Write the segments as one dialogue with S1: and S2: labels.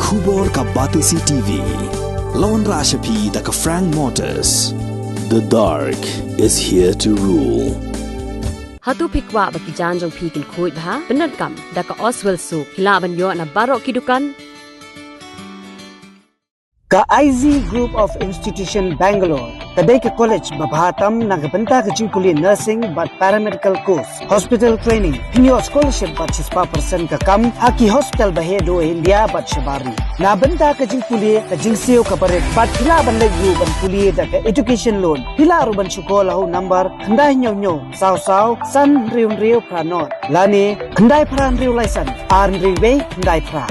S1: Khubor ka Batisi TV. Lawan Rashapi da ka Frank Motors. The dark is here to rule.
S2: Hatu pikwa baki janjong pikin kuit ha penat kam da ka Oswell Soup hilaban yo na barok kidukan
S3: ka IZ Group of Institution Bangalore kadai ke college babhatam nagabanta ka jingkuli nursing but paramedical course hospital training hinyo scholarship but 6% ka kam haki hospital bahedo India but shabari na banta ka jingkuli ka jingseo ka paret but hila ban legu ban kuli da ka education loan hila ruban chukola ho number khandai nyo saw san riu pranot lani khandai pran riu license arn riwe khandai pra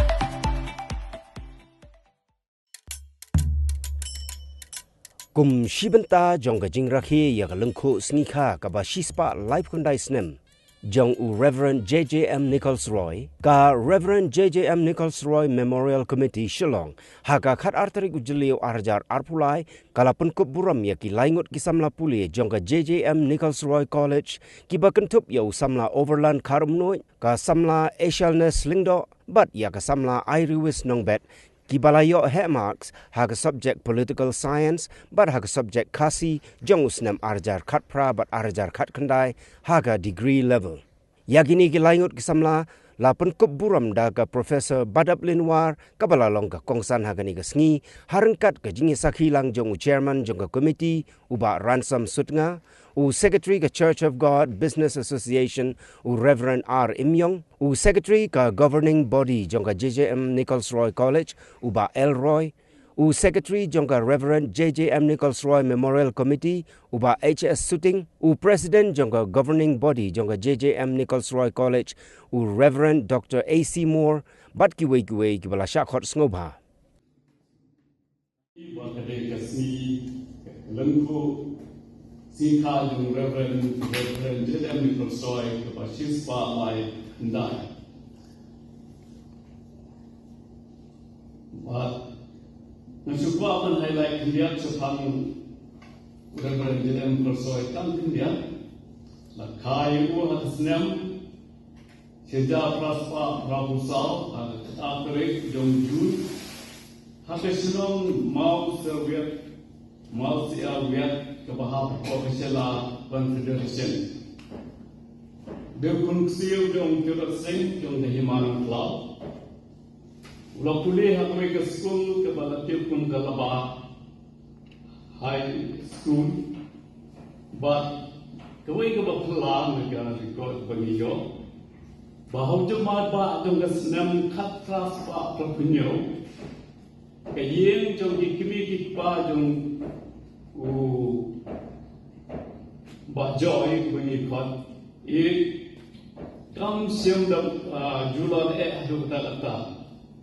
S4: Kum shibanta jong jing rakhi ya Lyngkhuh Sngi ka ba shispa live kundai Snem jong u Reverend JJM Nichols Roy ka Reverend JJM Nichols Roy Memorial Committee Shillong haka khat artarik ujliu arjar arpulai kala penkup buram ya ki laingut ki Samla Pule jong JJM Nichols Roy College ki ba kentup ya Samla Overland Karumnoi ka Samla Asialness Lingdo but ya ka Samla Iriwis Nongbet Kibalayo marks haga subject political science but haga subject kasi jong Snem arjar khat pra but arjar khat kandai haga degree level. Yagini gilaingut kisamla lapun kuburam daga Professor Badab Linwar kabala long ka kongsan haga ni Sngi harengkat ka jingi sakhilang jong chairman jong ka committee uba ransom sutnga u secretary ka Church of God Business Association u Reverend R Imyong u secretary ka governing body jong ka JJM Nichols Roy College uba L Roy u secretary jong ka Reverend JJM Nichols Roy Memorial Committee uba HS Suting u president jong ka governing body jong ka JJM Nichols Roy College u Reverend Dr. AC Moore bat ki bala shakhot sngoba
S5: Singha yung Reverend JJM Nichols Roy kapag shispa ay hindi. But nagsugwa man highlight hindi sa pang Reverend JJM Nichols Roy tang hindi. Nakayo at Snem sida praspa prabusaw at akrik yung June hapesinong mau serviet mau siya wiat kabahap officiala confederation. Dekun siu jong curut sing jong dehiman club. Ulah pulih hakwe ke school ke balatip kun galaba high school. But kawai ke bapula mereka record baniyo. Bahau jemaat ba jong ke Snem kat kelas ba perpunyo. Kayeng jong dikimi kikpa jong But joy when you got it comes from the Julan do that.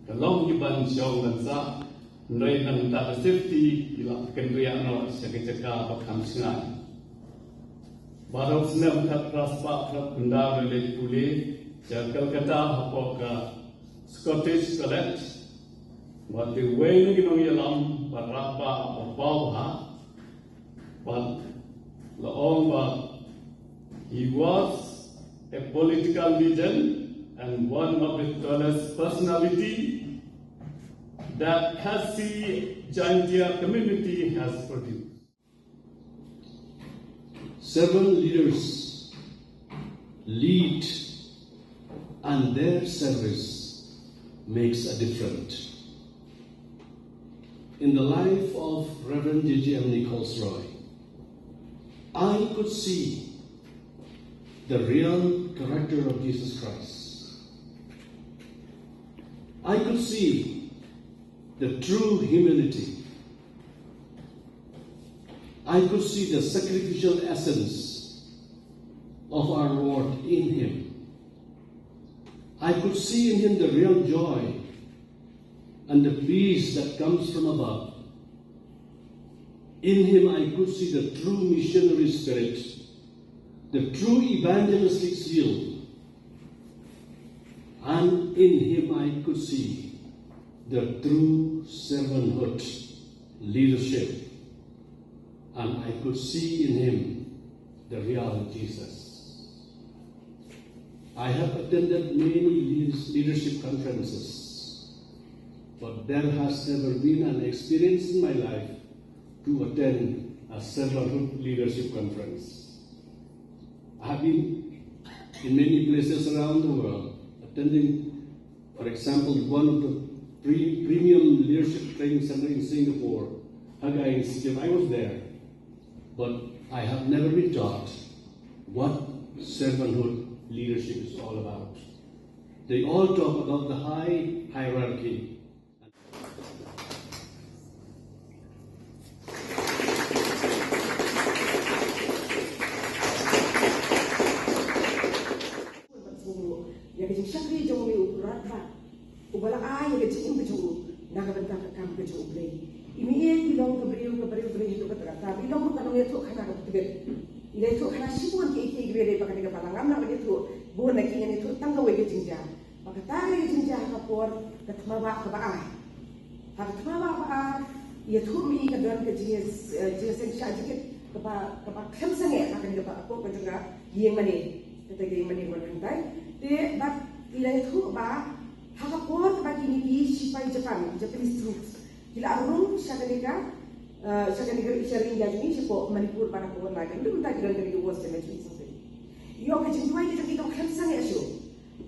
S5: The long Yuban show and sa Ray and that safety can be no Sakaka Bakamsina. But of Snem cut Raspa Kunda relate Pule, Calcutta, Hapoka, Scottish College. But the way you know Yalam, Barapa or Bauha, but he was a political leader and one of the tallest personality that Khasi Jaintia community has produced.
S6: Several leaders lead and their service makes a difference. In the life of Reverend JJM Nichols Roy, I could see the real character of Jesus Christ. I could see the true humility. I could see the sacrificial essence of our Lord in him. I could see in him the real joy and the peace that comes from above. In him I could see the true missionary spirit, the true evangelistic zeal, and in him I could see the true servanthood, leadership, and I could see in him the real Jesus. I have attended many leadership conferences but there has never been an experience in my life to attend a servanthood leadership conference. I have been in many places around the world, attending, for example, one of the premium leadership training center in Singapore, Hagai Institute. I was there, but I have never been taught what servanthood leadership is all about. They all talk about the high hierarchy.
S7: Japanese troops. Kila arung shaganika sharing yajni sipo Manipur para ko na kan dum ta kiran kali was cemetery something. Yo ka jinwai ke kita kham sang esho.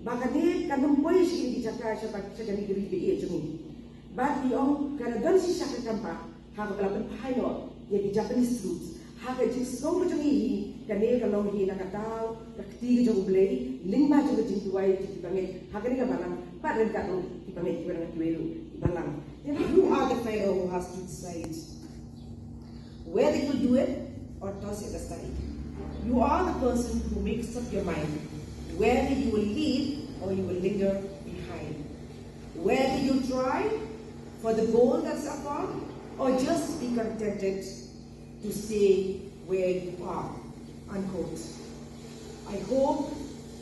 S7: Bakane kanum poi shi di jaka shagani gri be e jumi. But yo kana dan si shaka kampa ha ka laban phaino ye di Japanese troops. Ha ka jing song jumi hi kane ka long hi na katao ka ti jo blei lingma jo jinwai ti bangai ha ka ni ka balang pa ren ka no ti bangai ti bangai tuelu balang. Who are the fellow who has to decide whether you do it or toss it aside? You are the person who makes up your mind whether you will lead or you will linger behind. Whether you try for the goal that's upon or just be contented to stay where you are. Unquote. I hope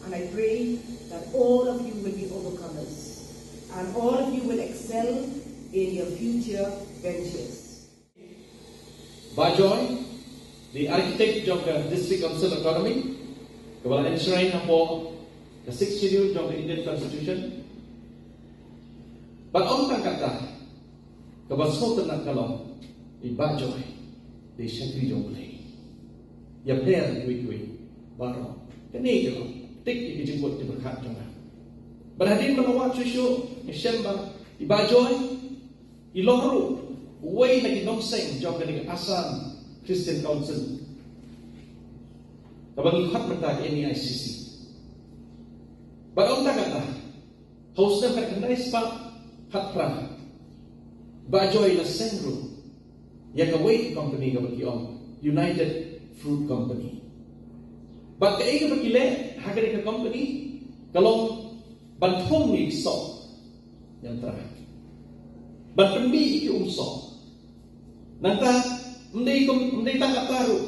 S7: and I pray that all of you will be overcomers and all of you will excel in your future ventures.
S6: Bajoy, the architect of the District Council Autonomy, will enshrine upon the 6th schedule of the Indian Constitution. But on Takata, the Basotan Nakalong, the Bajoy, the Shantri Jongle, Yaper, Wikwi, Baro, the Negro, take the Jimbo to the Katana. But I didn't know what to show, Shemba, the Bajoy. Ilongru, way na kinong seng jog kani Assam Christian Council. Kabang ikhat mata NEICC. Bagong tagata, host na kanay spa hatra. Bajoy na sengru. Yakaway company kabang kiong United Fruit Company. But kay kabang kile hagari ka company kalong bantong ni so yang terakhir. But pembi iki umso. Nanta mendai tangkap taru.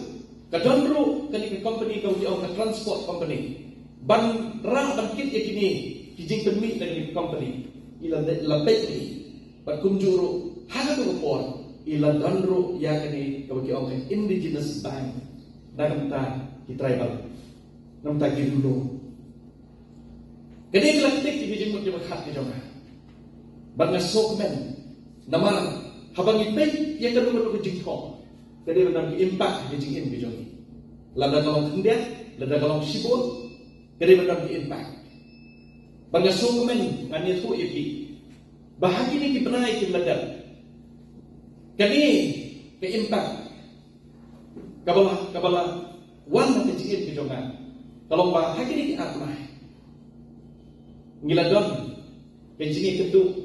S6: Kadonru kani ke company kau di orang transport company. Ban kit yakini kijing pembi dari company. Ila lapet ni. But kumjuru hana tu report. Ila donru ya kani kau di orang indigenous bank. Namta ki tribal. Namta ki dulu. Kani kelaktik ki bijing mo di makat ni jonga. Ban ngasok men. Nama habang ipay yang kedua berjing kong, jadi menang impact berjing bijoni. Lada kalong kendiat, lada kalong sibuk, jadi menang impact. Bangga sukumen ngani tu ipi, bahagi ni kipenai kimladar. Kani ke impact, kabala wan berjing bijongan. Kalau bahagi ni kiatmai, ngiladon berjing kedua.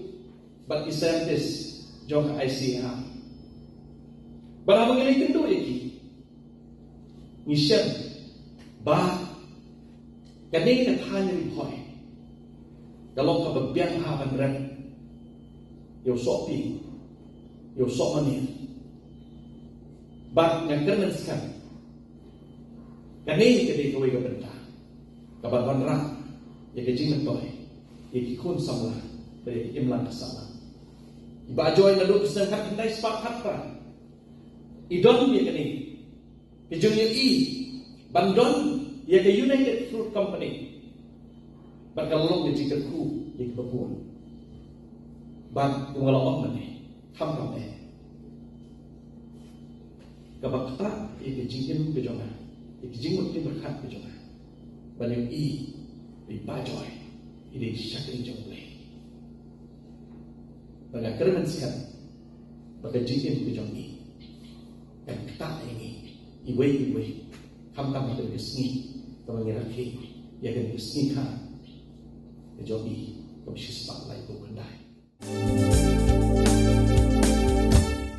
S6: But he said this, Jong ICA. But habang ilay kendo iki, ni Shem, ba, kanay katanya rin hoy, galong kabagbiang hakan rin, yung sopi, yung somanir. But nagkaroon kan, kanay kanay kaway kabanta, kabarban ra, yung kajing nagtoy, yung kikun samla, dari imlan kasama. Bajoy na doon sa kanay spark hatra. Idon niya kani. Kijung niya bandon ya ke United Fruit Company. Bakalong niya jika ku yang kebun. ban kumala ok mane tham kam ne ka bakta e jingin be jonga e jingot ke berkat be jonga balik di bajoy di syakri jongle baga kerman sikat baga jingin be jongi dan kita ini iwe kam kam itu Sngi kalau ngeraki ya kan Sngi kan jobi kami sispa lai bu kendai